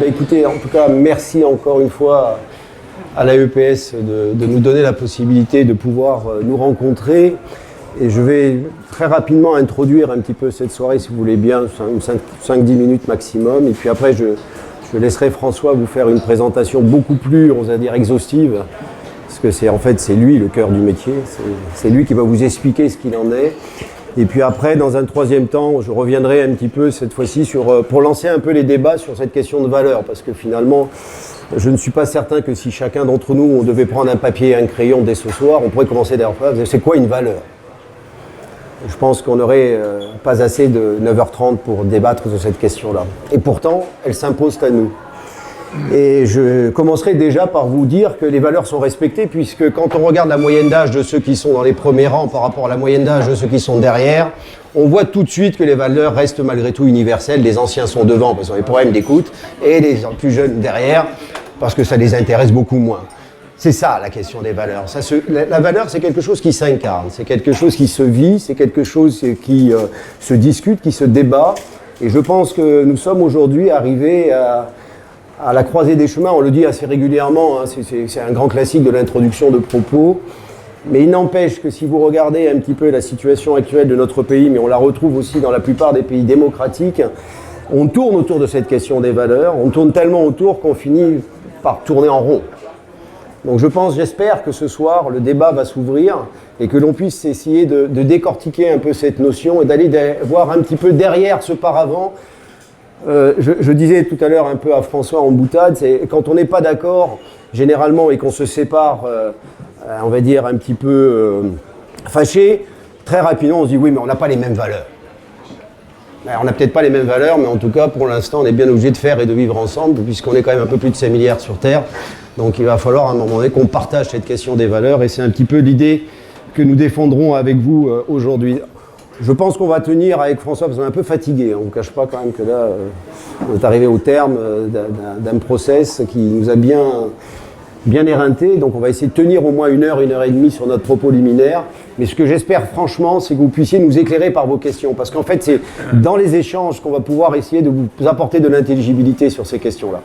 écoutez, en tout cas, merci encore une fois à l'AEPS de nous donner la possibilité de pouvoir nous rencontrer. Et je vais très rapidement introduire un petit peu cette soirée, si vous voulez bien, 5-10 minutes maximum. Et puis après, je laisserai François vous faire une présentation beaucoup plus, on va dire, exhaustive. Parce que c'est lui le cœur du métier. C'est lui qui va vous expliquer ce qu'il en est. Et puis après, dans un troisième temps, je reviendrai un petit peu cette fois-ci pour lancer un peu les débats sur cette question de valeur. Parce que finalement, je ne suis pas certain que si chacun d'entre nous, on devait prendre un papier et un crayon dès ce soir, on pourrait commencer d'ailleurs par c'est quoi une valeur? Je pense qu'on n'aurait pas assez de 9h30 pour débattre de cette question-là. Et pourtant, elle s'impose à nous. Et je commencerai déjà par vous dire que les valeurs sont respectées, puisque quand on regarde la moyenne d'âge de ceux qui sont dans les premiers rangs par rapport à la moyenne d'âge de ceux qui sont derrière, on voit tout de suite que les valeurs restent malgré tout universelles. Les anciens sont devant parce qu'ils ont des problèmes d'écoute, et les plus jeunes derrière parce que ça les intéresse beaucoup moins. C'est ça la question des valeurs. La valeur, c'est quelque chose qui s'incarne, c'est quelque chose qui se vit, c'est quelque chose qui se discute, qui se débat. Et je pense que nous sommes aujourd'hui arrivés à la croisée des chemins. On le dit assez régulièrement, hein, c'est un grand classique de l'introduction de propos. Mais il n'empêche que si vous regardez un petit peu la situation actuelle de notre pays, mais on la retrouve aussi dans la plupart des pays démocratiques, on tourne autour de cette question des valeurs, on tourne tellement autour qu'on finit par tourner en rond. Donc j'espère que ce soir, le débat va s'ouvrir et que l'on puisse essayer de décortiquer un peu cette notion et d'aller voir un petit peu derrière ce paravent. Je disais tout à l'heure un peu à François en boutade, c'est quand on n'est pas d'accord, généralement, et qu'on se sépare, on va dire un petit peu fâché, très rapidement on se dit oui, mais on n'a pas les mêmes valeurs. On n'a peut-être pas les mêmes valeurs, mais en tout cas, pour l'instant, on est bien obligé de faire et de vivre ensemble, puisqu'on est quand même un peu plus de 5 milliards sur Terre. Donc il va falloir à un moment donné qu'on partage cette question des valeurs, et c'est un petit peu l'idée que nous défendrons avec vous aujourd'hui. Je pense qu'on va tenir avec François, parce qu'on est un peu fatigué. On ne vous cache pas quand même que là, on est arrivé au terme d'un process qui nous a bien éreinté. Donc on va essayer de tenir au moins 1 heure, 1 heure et demie sur notre propos liminaire. Mais ce que j'espère franchement, c'est que vous puissiez nous éclairer par vos questions. Parce qu'en fait, c'est dans les échanges qu'on va pouvoir essayer de vous apporter de l'intelligibilité sur ces questions-là.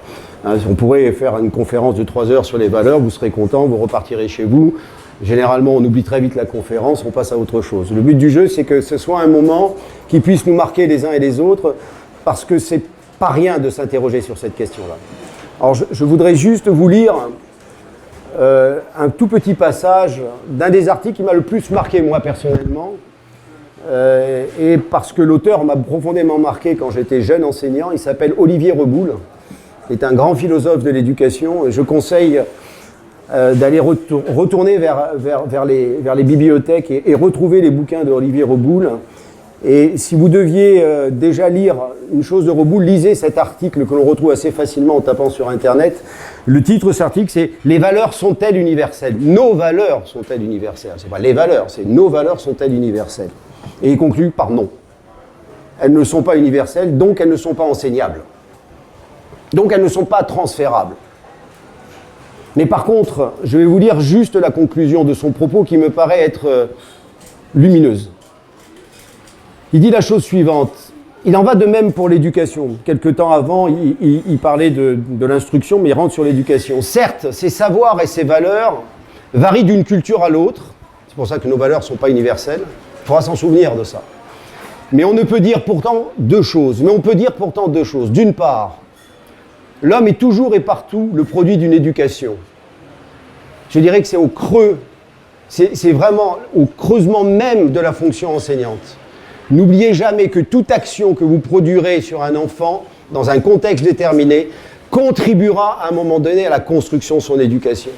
On pourrait faire une conférence de 3 heures sur les valeurs, vous serez content, vous repartirez chez vous. Généralement, on oublie très vite la conférence, on passe à autre chose. Le but du jeu, c'est que ce soit un moment qui puisse nous marquer les uns et les autres, parce que c'est pas rien de s'interroger sur cette question-là. Alors, je voudrais juste vous lire un tout petit passage d'un des articles qui m'a le plus marqué, moi, personnellement, et parce que l'auteur m'a profondément marqué quand j'étais jeune enseignant. Il s'appelle Olivier Reboul, qui est un grand philosophe de l'éducation, et je conseille d'aller retourner vers les bibliothèques et retrouver les bouquins d'Olivier Reboul. Et si vous deviez déjà lire une chose de Reboul, lisez cet article que l'on retrouve assez facilement en tapant sur Internet. Le titre de cet article, c'est « Les valeurs sont-elles universelles ?» Nos valeurs sont-elles universelles? C'est pas les valeurs, c'est « Nos valeurs sont-elles universelles ?» Et il conclut par « non ». Elles ne sont pas universelles, donc elles ne sont pas enseignables. Donc elles ne sont pas transférables. Mais par contre, je vais vous lire juste la conclusion de son propos qui me paraît être lumineuse. Il dit la chose suivante. Il en va de même pour l'éducation. Quelque temps avant, il parlait de l'instruction, mais il rentre sur l'éducation. Certes, ces savoirs et ces valeurs varient d'une culture à l'autre. C'est pour ça que nos valeurs ne sont pas universelles. Il faudra s'en souvenir de ça. Mais on peut dire pourtant deux choses. D'une part, l'homme est toujours et partout le produit d'une éducation. Je dirais que c'est au creux, c'est vraiment au creusement même de la fonction enseignante. N'oubliez jamais que toute action que vous produirez sur un enfant, dans un contexte déterminé, contribuera à un moment donné à la construction de son éducation.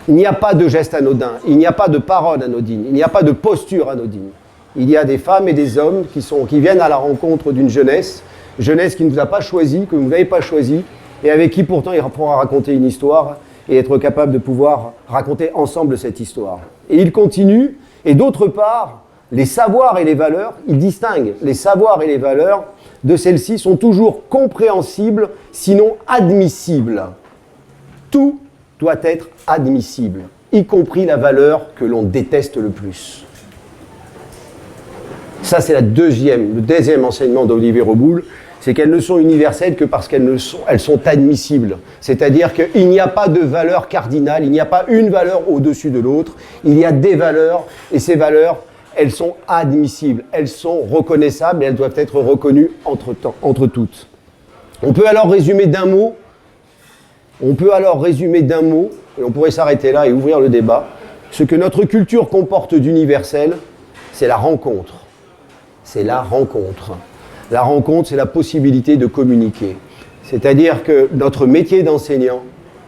Il n'y a pas de geste anodin, il n'y a pas de parole anodine, il n'y a pas de posture anodine. Il y a des femmes et des hommes qui viennent à la rencontre d'une jeunesse qui ne vous a pas choisi, que vous n'avez pas choisi, et avec qui pourtant il pourra raconter une histoire et être capable de pouvoir raconter ensemble cette histoire. Et il continue, et d'autre part, les savoirs et les valeurs, il distingue les savoirs et les valeurs de celles-ci sont toujours compréhensibles, sinon admissibles. Tout doit être admissible, y compris la valeur que l'on déteste le plus. Ça, c'est le deuxième enseignement d'Olivier Reboul. c'est qu'elles ne sont universelles que parce elles sont admissibles. C'est-à-dire qu'il n'y a pas de valeur cardinale, il n'y a pas une valeur au-dessus de l'autre, il y a des valeurs, et ces valeurs, elles sont admissibles, elles sont reconnaissables, et elles doivent être reconnues entre toutes. On peut alors résumer d'un mot, et on pourrait s'arrêter là et ouvrir le débat, ce que notre culture comporte d'universel, c'est la rencontre. C'est la rencontre. La rencontre, c'est la possibilité de communiquer. C'est-à-dire que notre métier d'enseignant,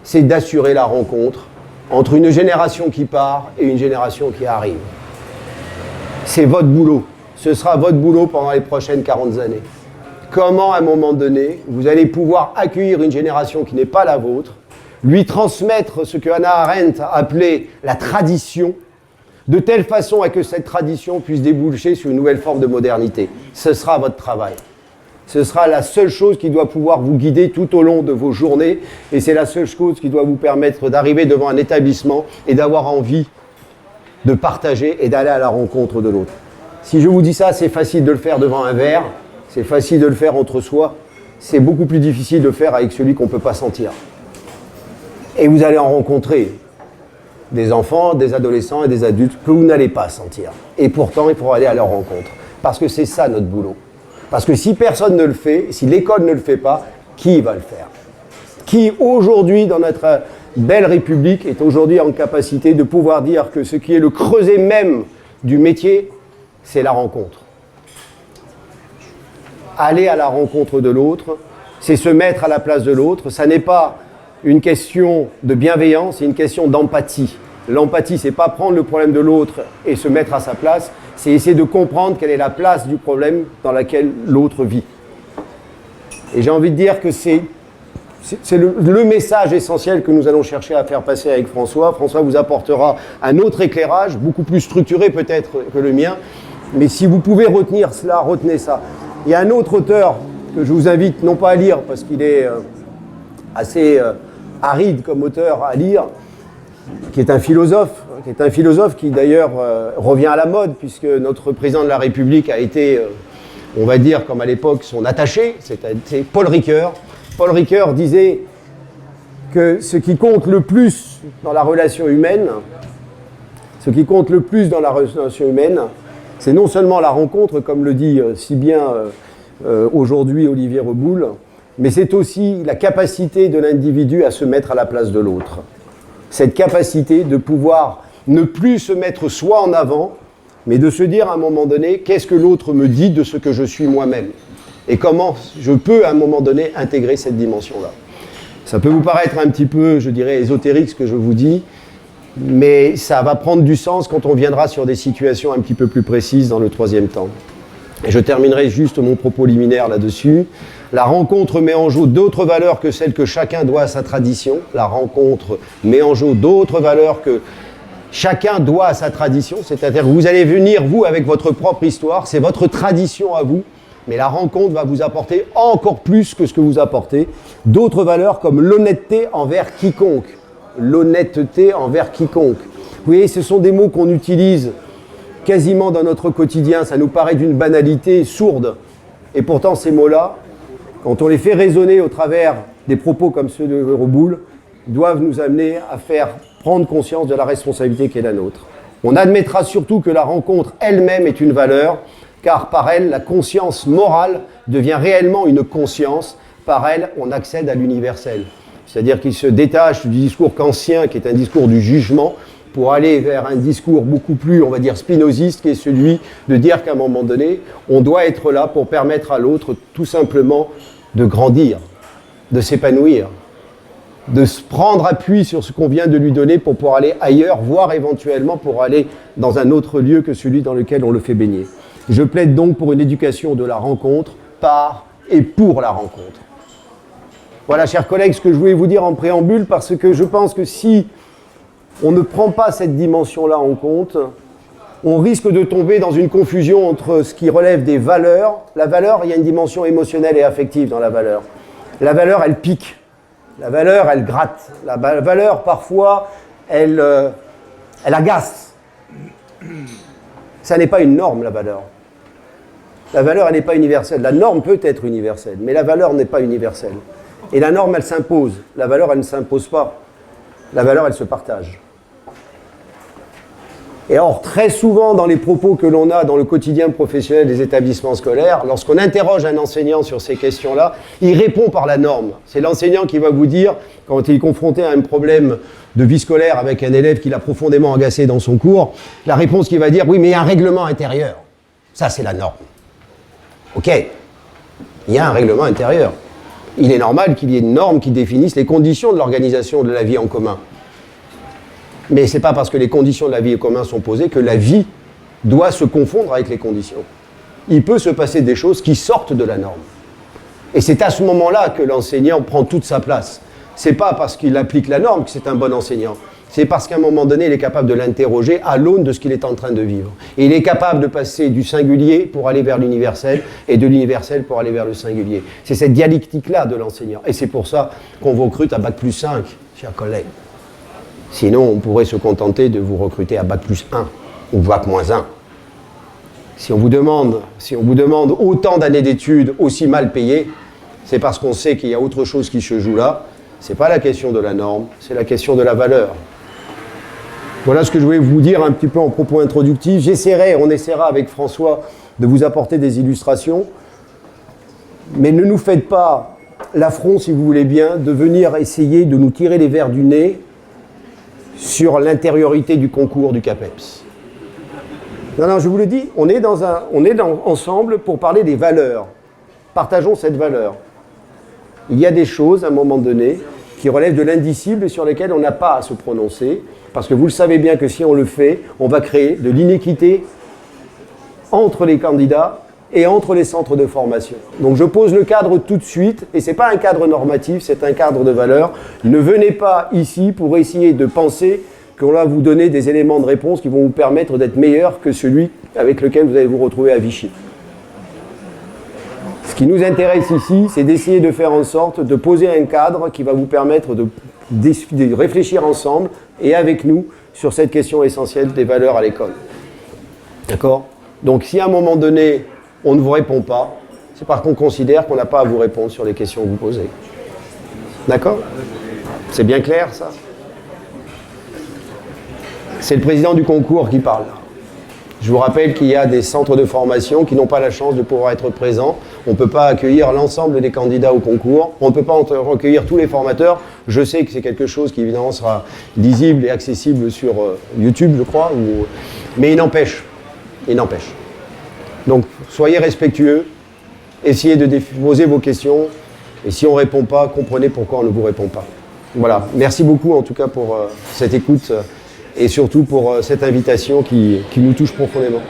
c'est d'assurer la rencontre entre une génération qui part et une génération qui arrive. C'est votre boulot. Ce sera votre boulot pendant les prochaines 40 années. Comment, à un moment donné, vous allez pouvoir accueillir une génération qui n'est pas la vôtre, lui transmettre ce que Hannah Arendt appelait la tradition, de telle façon à que cette tradition puisse déboucher sur une nouvelle forme de modernité. Ce sera votre travail. Ce sera la seule chose qui doit pouvoir vous guider tout au long de vos journées, et c'est la seule chose qui doit vous permettre d'arriver devant un établissement et d'avoir envie de partager et d'aller à la rencontre de l'autre. Si je vous dis ça, c'est facile de le faire devant un verre, c'est facile de le faire entre soi, c'est beaucoup plus difficile de le faire avec celui qu'on ne peut pas sentir. Et vous allez en rencontrer des enfants, des adolescents et des adultes que vous n'allez pas sentir. Et pourtant, il faudra aller à leur rencontre. Parce que c'est ça notre boulot. Parce que si personne ne le fait, si l'école ne le fait pas, qui va le faire? Qui aujourd'hui, dans notre belle République, est aujourd'hui en capacité de pouvoir dire que ce qui est le creuset même du métier, c'est la rencontre. Aller à la rencontre de l'autre, c'est se mettre à la place de l'autre. Ça n'est pas une question de bienveillance, c'est une question d'empathie. L'empathie, c'est pas prendre le problème de l'autre et se mettre à sa place, c'est essayer de comprendre quelle est la place du problème dans laquelle l'autre vit. Et j'ai envie de dire que c'est le message essentiel que nous allons chercher à faire passer avec François. François vous apportera un autre éclairage, beaucoup plus structuré peut-être que le mien, mais si vous pouvez retenir cela, retenez ça. Il y a un autre auteur que je vous invite non pas à lire parce qu'il est assez aride comme auteur à lire, qui est un philosophe qui d'ailleurs revient à la mode, puisque notre président de la République a été, on va dire comme à l'époque, son attaché, c'est Paul Ricoeur. Paul Ricoeur disait que ce qui compte le plus dans la relation humaine, c'est non seulement la rencontre, comme le dit si bien aujourd'hui Olivier Reboul, mais c'est aussi la capacité de l'individu à se mettre à la place de l'autre. Cette capacité de pouvoir ne plus se mettre soi en avant, mais de se dire à un moment donné, qu'est-ce que l'autre me dit de ce que je suis moi-même? Et comment je peux à un moment donné intégrer cette dimension-là. Ça peut vous paraître un petit peu, je dirais, ésotérique ce que je vous dis, mais ça va prendre du sens quand on viendra sur des situations un petit peu plus précises dans le troisième temps. Et je terminerai juste mon propos liminaire là-dessus. La rencontre met en jeu d'autres valeurs que celles que chacun doit à sa tradition. La rencontre met en jeu d'autres valeurs que chacun doit à sa tradition. C'est-à-dire que vous allez venir, vous, avec votre propre histoire, c'est votre tradition à vous, mais la rencontre va vous apporter encore plus que ce que vous apportez. D'autres valeurs comme l'honnêteté envers quiconque. L'honnêteté envers quiconque. Vous voyez, ce sont des mots qu'on utilise quasiment dans notre quotidien. Ça nous paraît d'une banalité sourde. Et pourtant, ces mots-là, quand on les fait résonner au travers des propos comme ceux de Reboul, doivent nous amener à faire prendre conscience de la responsabilité qui est la nôtre. On admettra surtout que la rencontre elle-même est une valeur, car par elle, la conscience morale devient réellement une conscience. Par elle, on accède à l'universel. C'est-à-dire qu'il se détache du discours kantien, qui est un discours du jugement, pour aller vers un discours beaucoup plus, on va dire, spinoziste, qui est celui de dire qu'à un moment donné, on doit être là pour permettre à l'autre tout simplement de grandir, de s'épanouir, de se prendre appui sur ce qu'on vient de lui donner pour pouvoir aller ailleurs, voire éventuellement pour aller dans un autre lieu que celui dans lequel on le fait baigner. Je plaide donc pour une éducation de la rencontre, par et pour la rencontre. Voilà, chers collègues, ce que je voulais vous dire en préambule, parce que je pense que si on ne prend pas cette dimension-là en compte, on risque de tomber dans une confusion entre ce qui relève des valeurs. La valeur, il y a une dimension émotionnelle et affective dans la valeur. La valeur, elle pique. La valeur, elle gratte. La valeur, parfois, elle agace. Ça n'est pas une norme, la valeur. La valeur, elle n'est pas universelle. La norme peut être universelle, mais la valeur n'est pas universelle. Et la norme, elle s'impose. La valeur, elle ne s'impose pas. La valeur, elle se partage. Et or, très souvent, dans les propos que l'on a dans le quotidien professionnel des établissements scolaires, lorsqu'on interroge un enseignant sur ces questions-là, il répond par la norme. C'est l'enseignant qui va vous dire, quand il est confronté à un problème de vie scolaire avec un élève qui l'a profondément agacé dans son cours, la réponse qu'il va dire, oui, mais il y a un règlement intérieur. Ça, c'est la norme. OK, il y a un règlement intérieur. Il est normal qu'il y ait une norme qui définisse les conditions de l'organisation de la vie en commun. Mais ce n'est pas parce que les conditions de la vie en commun sont posées que la vie doit se confondre avec les conditions. Il peut se passer des choses qui sortent de la norme. Et c'est à ce moment-là que l'enseignant prend toute sa place. Ce n'est pas parce qu'il applique la norme que c'est un bon enseignant. C'est parce qu'à un moment donné, il est capable de l'interroger à l'aune de ce qu'il est en train de vivre. Et il est capable de passer du singulier pour aller vers l'universel et de l'universel pour aller vers le singulier. C'est cette dialectique-là de l'enseignant. Et c'est pour ça qu'on vous recrute à Bac+5, chers collègues. Sinon, on pourrait se contenter de vous recruter à Bac+1 ou Bac-1. Si on vous demande autant d'années d'études aussi mal payées, c'est parce qu'on sait qu'il y a autre chose qui se joue là. Ce n'est pas la question de la norme, c'est la question de la valeur. Voilà ce que je voulais vous dire un petit peu en propos introductif. On essaiera avec François de vous apporter des illustrations. Mais ne nous faites pas l'affront, si vous voulez bien, de venir essayer de nous tirer les vers du nez sur l'intériorité du concours du CAPEPS. Non, je vous le dis, on est ensemble pour parler des valeurs. Partageons cette valeur. Il y a des choses, à un moment donné, qui relèvent de l'indicible et sur lesquelles on n'a pas à se prononcer, parce que vous le savez bien que si on le fait, on va créer de l'inéquité entre les candidats et entre les centres de formation. Donc je pose le cadre tout de suite, et ce n'est pas un cadre normatif, c'est un cadre de valeur. Ne venez pas ici pour essayer de penser qu'on va vous donner des éléments de réponse qui vont vous permettre d'être meilleur que celui avec lequel vous allez vous retrouver à Vichy. Ce qui nous intéresse ici, c'est d'essayer de faire en sorte de poser un cadre qui va vous permettre de réfléchir ensemble et avec nous sur cette question essentielle des valeurs à l'école. D'accord ? Donc si à un moment donné, on ne vous répond pas, c'est parce qu'on considère qu'on n'a pas à vous répondre sur les questions que vous posez. D'accord ? C'est bien clair, ça ? C'est le président du concours qui parle. Je vous rappelle qu'il y a des centres de formation qui n'ont pas la chance de pouvoir être présents. On ne peut pas accueillir l'ensemble des candidats au concours. On ne peut pas recueillir tous les formateurs. Je sais que c'est quelque chose qui, évidemment, sera lisible et accessible sur YouTube, je crois. Mais il n'empêche. Donc, soyez respectueux. Essayez de poser vos questions. Et si on ne répond pas, comprenez pourquoi on ne vous répond pas. Voilà. Merci beaucoup, en tout cas, pour cette écoute. Et surtout pour cette invitation qui nous touche profondément.